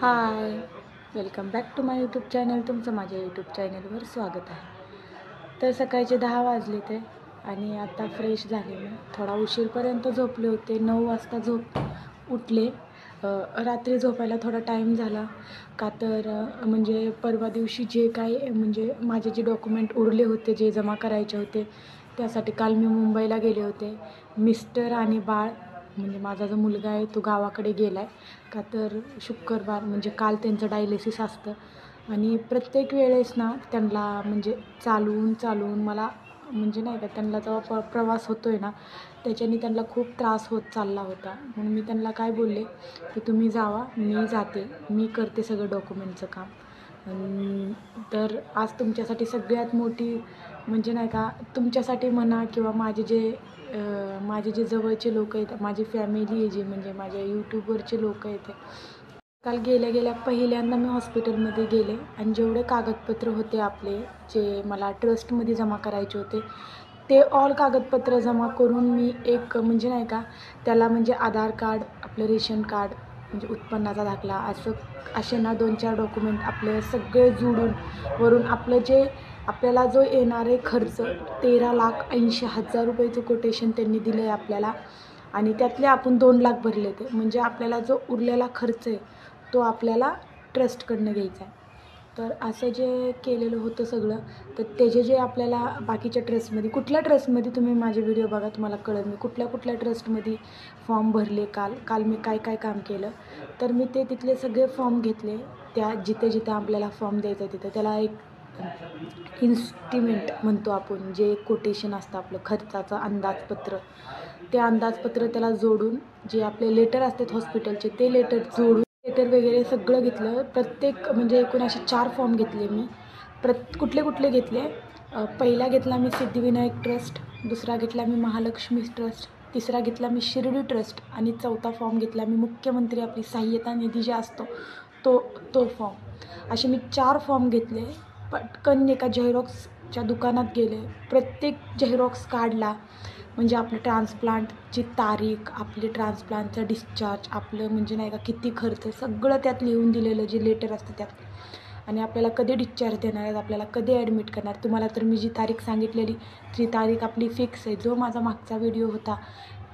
High, welcome back to my YouTube channel. तुमचं माझ्या YouTube चॅनलवर स्वागत आहे. तर सकाळचे 10 वाजले ते आणि आता फ्रेश झाले. मी थोडा उशीरपर्यंत झोपले होते. 9 वाजता उठले. रात्री झोपायला थोडा टाईम झाला का तर म्हणजे परवा दिवशी जे काही म्हणजे माझे जे डॉक्युमेंट उरले होते, जे जमा करायचे होते, त्यासाठी काल मी मुंबईला गेले होते. मिस्टर आणि बाळ म्हणजे माझा जो मुलगा आहे तो गावाकडे गेला आहे का तर शुक्रवार म्हणजे काल त्यांचं डायलिसिस असतं. आणि प्रत्येक वेळेस ना त्यांना म्हणजे चालवून मला म्हणजे नाही का त्यांना जेव्हा प्रवास होतो आहे ना त्याच्याने त्यांना खूप त्रास होत चालला होता. म्हणून मी त्यांना काय बोलले की तुम्ही जावा, मी जाते, मी करते सगळं डॉक्युमेंटचं काम. तर आज तुमच्यासाठी सगळ्यात मोठी म्हणजे नाही का तुमच्यासाठी म्हणा किंवा माझे जे जवळचे लोक आहेत, माझी फॅमिली आहे जी म्हणजे माझ्या यूट्यूबवरचे लोक आहेत, काल गेल्या पहिल्यांदा मी हॉस्पिटलमध्ये गेले आणि जेवढे कागदपत्र होते आपले जे मला ट्रस्टमध्ये जमा करायचे होते ते ऑल कागदपत्र जमा करून मी एक म्हणजे नाही का त्याला म्हणजे आधार कार्ड, आपलं रेशन कार्ड, म्हणजे उत्पन्नाचा दाखला असे ना 2-4 डॉक्युमेंट आपले सगळे जोडून वरून आपल्याला जो येणारे खर्च 13,80,000 रुपयेचं कोटेशन त्यांनी दिलं आहे आपल्याला आणि त्यातले आपण 2 लाख भरले ते म्हणजे आपल्याला जो उरलेला खर्च आहे तो आपल्याला ट्रस्टकडनं घ्यायचा आहे. तर असं जे केलेलं होतं सगळं तर त्याचे जे आपल्याला बाकीच्या ट्रस्टमध्ये कुठल्या ट्रस्टमध्ये तुम्ही माझे व्हिडिओ बघा, तुम्हाला कळेल मी कुठल्या ट्रस्टमध्ये फॉर्म भरले. काल मी काय काम केलं तर मी तिथले सगळे फॉर्म घेतले. त्या जिथे आपल्याला फॉर्म द्यायचा आहे तिथं त्याला एक इन्स्टिमेंट म्हणतो आपण, जे कोटेशन असतं आपलं खर्चाचं अंदाजपत्र, ते अंदाजपत्र त्याला जोडून जे आपले लेटर असतात हॉस्पिटलचे ते लेटर जोडून लेटर वगैरे सगळं घेतलं. प्रत्येक म्हणजे एकूण असे 4 फॉर्म घेतले मी. कुठले घेतले, पहिला घेतला मी सिद्धिविनायक ट्रस्ट, दुसरा घेतला मी महालक्ष्मी ट्रस्ट, तिसरा घेतला मी शिर्डी ट्रस्ट आणि चौथा फॉर्म घेतला मी मुख्यमंत्री आपली सहाय्यता निधी जे असतो तो फॉर्म. असे मी 4 फॉर्म घेतले. पटकन एका झेरॉक्सच्या दुकानात गेले, प्रत्येक झेरॉक्स काढला म्हणजे आपलं ट्रान्सप्लांटची तारीख, आपली ट्रान्सप्लांटचा डिस्चार्ज, आपलं म्हणजे नाही का किती खर्च, सगळं त्यात लिहून दिलेलं जे लेटर असतं त्यात. आणि आपल्याला कधी डिस्चार्ज देणार आहेत, आपल्याला कधी ॲडमिट करणार. तुम्हाला तर मी जी तारीख सांगितलेली ती तारीख आपली फिक्स आहे. जो माझा मागचा व्हिडिओ होता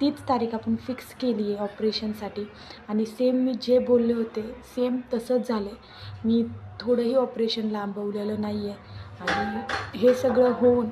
तीच तारीख आपण फिक्स केली आहे ऑपरेशनसाठी. आणि सेम मी जे बोलले होते सेम तसंच झालं आहे. मी थोडंही ऑपरेशन लांबवलेलं नाही आहे. आणि हे सगळं होऊन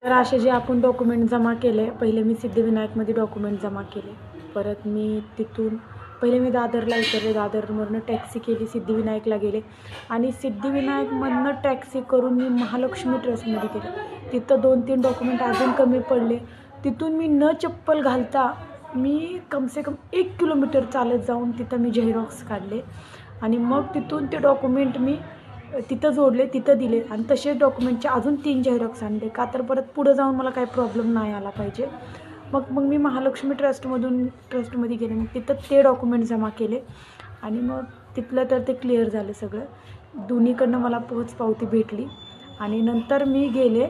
तर असे जे आपण डॉक्युमेंट जमा केले, पहिले मी सिद्धिविनायकमध्ये डॉक्युमेंट जमा केले. परत मी तिथून पहिले मी दादरला उतरले, दादरवरनं टॅक्सी केली, सिद्धिविनायकला गेले आणि सिद्धिविनायकमधनं टॅक्सी करून मी महालक्ष्मी ट्रस्टमध्ये गेले. तिथं 2-3 डॉक्युमेंट अजून कमी पडले. तिथून मी न चप्पल घालता मी कमसे कम 1 किलोमीटर चालत जाऊन तिथं मी झेरॉक्स काढले आणि मग तिथून ते डॉक्युमेंट मी तिथं जोडले, तिथं दिले आणि तसेच डॉक्युमेंटचे अजून 3 झेरॉक्स आणले का तर परत पुढं जाऊन मला काही प्रॉब्लेम नाही आला पाहिजे. मग मी महालक्ष्मी ट्रस्टमध्ये गेले. मग तिथं ते डॉक्युमेंट जमा केले आणि मग तिथलं तर ते क्लिअर झालं सगळं. दोन्हीकडनं मला पोचपावती भेटली आणि नंतर मी गेले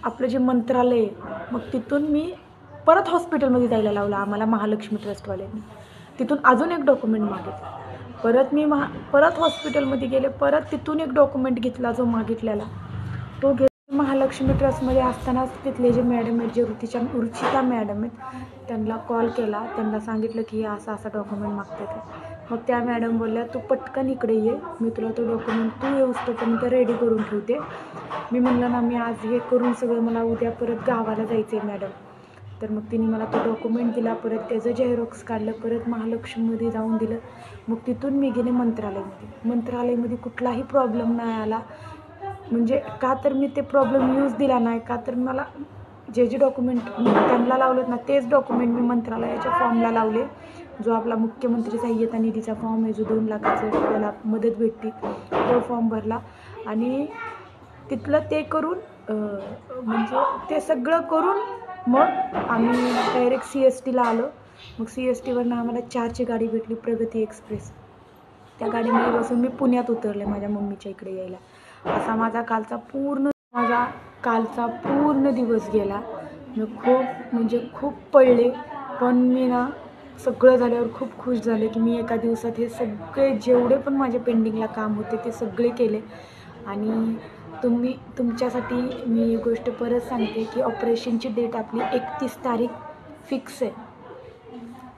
आपलं जे मंत्रालय आहे, मग तिथून मी परत हॉस्पिटलमध्ये जायला लावलं आम्हाला महालक्ष्मी ट्रस्टवाल्यांनी. तिथून अजून एक डॉक्युमेंट मागितलं. परत मी परत हॉस्पिटलमध्ये गेले, परत तिथून एक डॉक्युमेंट घेतला जो मागितलेला तो महालक्ष्मी ट्रस्टमध्ये असतानाच तिथले जे मॅडम आहेत, जे रुचिता मॅडम आहेत, त्यांना कॉल केला, त्यांना सांगितलं की असं डॉक्युमेंट मागतात. मग त्या मॅडम बोलल्या तू पटकन इकडे ये, मी तुला तो डॉक्युमेंट तू येऊस्तोपर्यंत रेडी करून ठेवते. मी म्हणलं ना मी आज हे करून सगळं मला उद्या परत गावाला जायचं आहे मॅडम. तर मग तिने मला तो डॉक्युमेंट दिला, परत त्याचं झेरॉक्स काढलं, परत महालक्ष्मीमध्ये जाऊन दिलं. मग तिथून मी गेले मंत्रालयामध्ये कुठलाही प्रॉब्लेम नाही आला. म्हणजे का तर मी ते प्रॉब्लेम यूज दिला नाही, का तर मला जे डॉक्युमेंट त्यांना लावलेत ना तेच डॉक्युमेंट मी मंत्रालयाच्या फॉर्मला लावले. जो आपला मुख्यमंत्री सहाय्यता निधीचा फॉर्म आहे, जो 2 लाखाचं आपल्याला मदत भेटते, तो फॉर्म भरला आणि तिथलं ते करून म्हणजे ते सगळं करून मग आम्ही डायरेक्ट CSTला आलो. मग CSTवरनं आम्हाला 4ची गाडी भेटली, प्रगती एक्सप्रेस. त्या गाडीमध्ये बसून मी पुण्यात उतरले माझ्या मम्मीच्या इकडे यायला. असा माझा कालचा पूर्ण दिवस गेला. मी खूप पडले, पण मी ना सगळं झाल्यावर खूप खुश झाले की मी एका दिवसात हे सगळे जेवढे पण माझे पेंडिंगला काम होते ते सगळे केले. आणि तुमच्यासाठी मी एक गोष्ट परत सांगते की ऑपरेशनची डेट आपली 31 तारीख फिक्स आहे.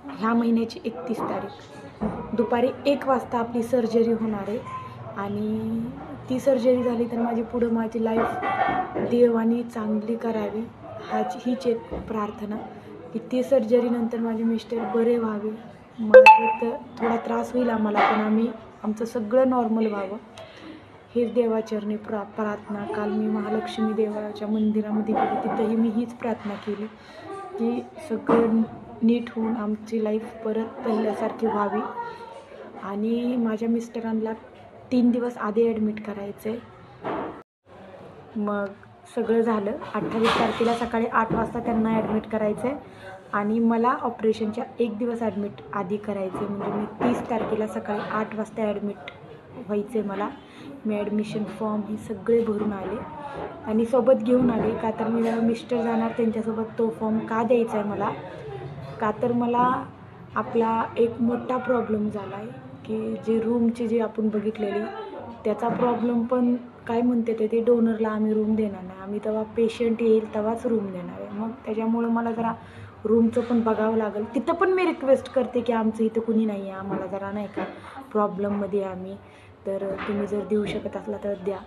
ह्या महिन्याची 31 तारीख दुपारी 1 वाजता आपली सर्जरी होणार आहे. आणि ती सर्जरी झाली तर पुढं माझी लाईफ देवाने चांगली करावी हीच एक प्रार्थना की ती सर्जरीनंतर माझे मिस्टर बरे व्हावे. माझं तर थोडा त्रास होईल आम्हाला, पण आमचं सगळं नॉर्मल व्हावं हेच देवाचरणी प्रार्थना. काल मी महालक्ष्मी देवाच्या मंदिरामध्ये गेली, तिथंही मी हीच प्रार्थना केली की सगळं नीट होऊन आमची लाईफ परत पहिल्यासारखी व्हावी. आणि माझ्या मिस्टरांना 3 दिवस आधी ॲडमिट करायचं आहे. मग सगळं झालं. 28 तारखेला सकाळी 8 वाजता त्यांना ॲडमिट करायचं आहे आणि मला ऑपरेशनच्या 1 दिवस ॲडमिट आधी करायचं आहे. म्हणजे मी 30 तारखेला सकाळी 8 वाजता ॲडमिट व्हायचं आहे मला. मी ॲडमिशन फॉर्म हे सगळे भरून आले आणि सोबत घेऊन आले का तर मी जेव्हा मिस्टर जाणार त्यांच्यासोबत तो फॉर्म का द्यायचा आहे मला, का तर मला आपला एक मोठा प्रॉब्लेम झाला आहे की जे रूमची जी आपण बघितलेली त्याचा प्रॉब्लेम पण काय म्हणते ते डोनरला आम्ही रूम देणार नाही. आम्ही तेव्हा पेशंट येईल तेव्हाच रूम देणार आहे. मग त्याच्यामुळं मला जरा रूमचं पण बघावं लागेल. तिथं पण मी रिक्वेस्ट करते की आमचं इथं कुणी नाही आहे, आम्हाला जरा नाही का प्रॉब्लेममध्ये आम्ही, तर तुम्ही जर देऊ शकत असला तर द्या.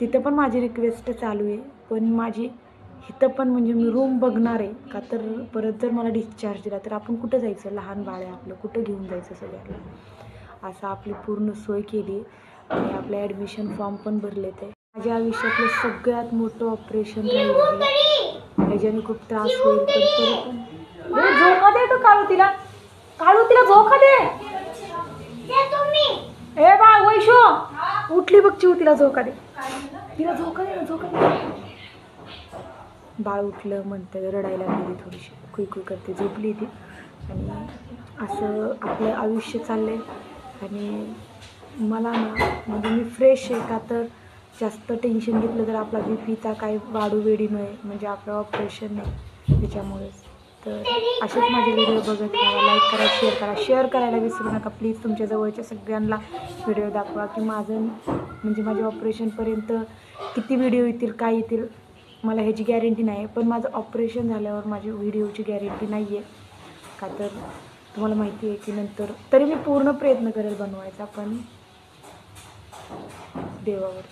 तिथं पण माझी रिक्वेस्ट चालू आहे. पण माझी इथं पण म्हणजे मी रूम बघणार आहे का तर परत जर मला डिस्चार्ज दिला तर आपण कुठं जायचं, लहान बाळ आहे आपलं, कुठं घेऊन जायचं सगळ्यांना. असं आपली पूर्ण सोय केली आणि आपलं ॲडमिशन फॉर्म पण भरले ते. माझ्या आयुष्यातलं सगळ्यात मोठं ऑपरेशन राहिलं आहे. ह्याच्याने खूप त्रास होईल पण तरी पण झोका दे तू काळू तिला झोका दे. ए बाळ वैशू उठली बघ चिऊ, तिला झोका दे, तिला झोका दे, झोका दे. बाळ उठलं म्हणतं, रडायला लागली, थोडीशी कुई करते, झोपली ती. आणि असं आपलं आयुष्य चाललं आहे. आणि मला ना म्हणजे मी फ्रेश आहे का तर जास्त टेन्शन घेतलं तर आपला बीपीचा काय वेडी मिळेल, म्हणजे आपलं ऑपरेशन नाही त्याच्यामुळेच. तर असेच माझे व्हिडिओ बघत राहा, लाईक करा, शेअर करायला विसरू नका प्लीज. तुमच्या जवळच्या सगळ्यांना व्हिडिओ दाखवा की माझं म्हणजे माझ्या ऑपरेशनपर्यंत किती व्हिडिओ येतील, काय येतील मला ह्याची गॅरंटी नाही. पण माझं ऑपरेशन झाल्यावर माझी व्हिडिओची गॅरंटी नाही आहे का तर तुम्हाला माहिती आहे की नंतर तरी मी पूर्ण प्रयत्न करेल बनवायचा, पण देवावर.